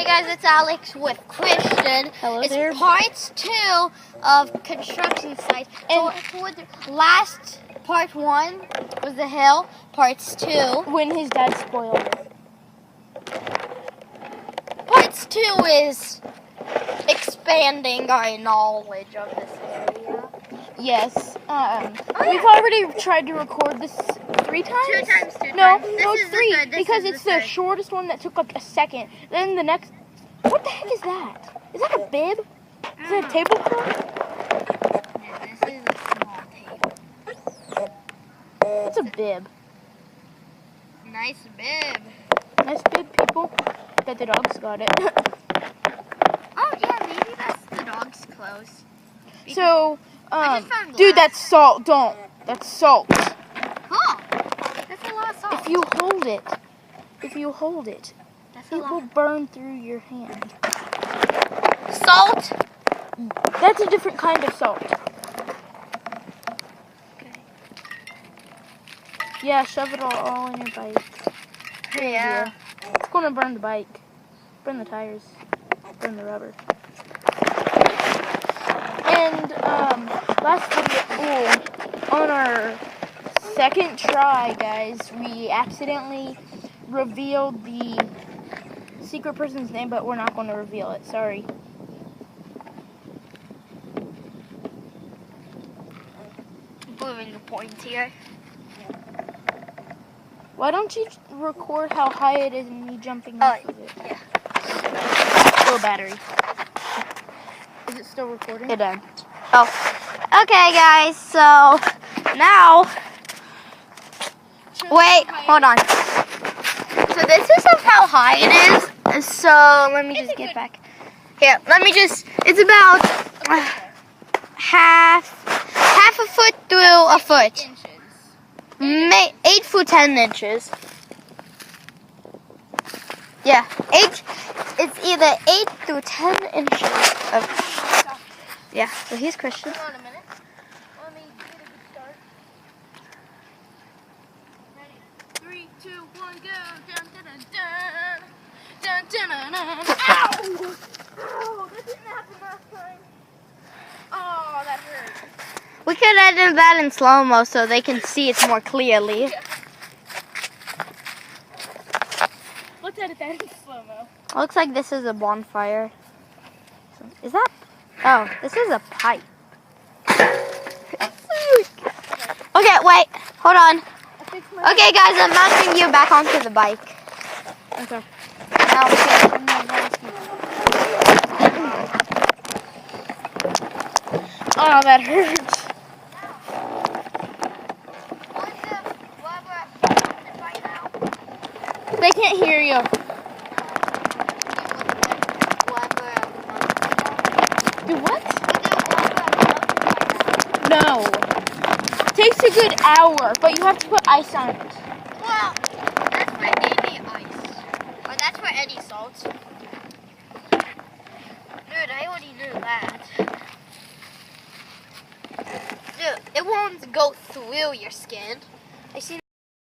Hey guys, it's Alex with Christian. Hello it's there. Part 2 of construction sites. And last part 1 was the hill. Parts 2. When his dad spoiled it. Parts 2 is expanding our knowledge of this area. Yes. We've already tried to record this 3 times? 2 times, 2 No, times. no, This it's is the 3 third. This because is it's the the third. shortest one that took like a second. Then the next. What the heck is that? Is that a bib? Is it a tablecloth? This is a small table. It's a bib. Nice bib. Nice bib, people. Bet the dogs got it. Oh yeah, maybe that's the dog's clothes. So, I just found dude, glass. that's salt. Don't. That's salt. Oh, that's a lot of salt. If you hold it, That's a it lot. will burn through your hand. Salt. That's a different kind of salt. Okay. Yeah, shove it all in your bike. Yeah. It's going to burn the bike. Burn the tires. Burn the rubber. And, last video, on our second try, guys, we accidentally revealed the secret person's name, but we're not going to reveal it. Sorry. Moving the point here. Why don't you record how high it is and me jumping off of it? Yeah. Still battery. Is it still recording? It did. Oh. Okay, guys. So now, wait, hold on. So this is of how high it is. So let me just get back. Here, let me just. It's about half a foot through a foot. 8 foot 10 inches. Yeah, 8. It's either 8 through 10 inches of. Yeah. So here's Christian. Hold on a minute. Let me get a good start. Ready? 3, 2, 1, go. Dun, dun, dun, dun. Dun, dun, dun, dun. Ow! Ow! That didn't happen last time. Oh, that hurt. We could edit that in slow-mo so they can see it more clearly. Let's edit that in slow-mo. Looks like this is a bonfire. Is that? Oh, this is a pipe. Okay, wait. Hold on. Okay, guys, I'm mounting you back onto the bike. Okay. Now we can. Oh, that hurts. They can't hear you. Do what? No. Takes a good hour, but you have to put ice on it. Well, that's for any ice. Or that's for any salt. Dude, I already knew that. Dude, it won't go through your skin. I seen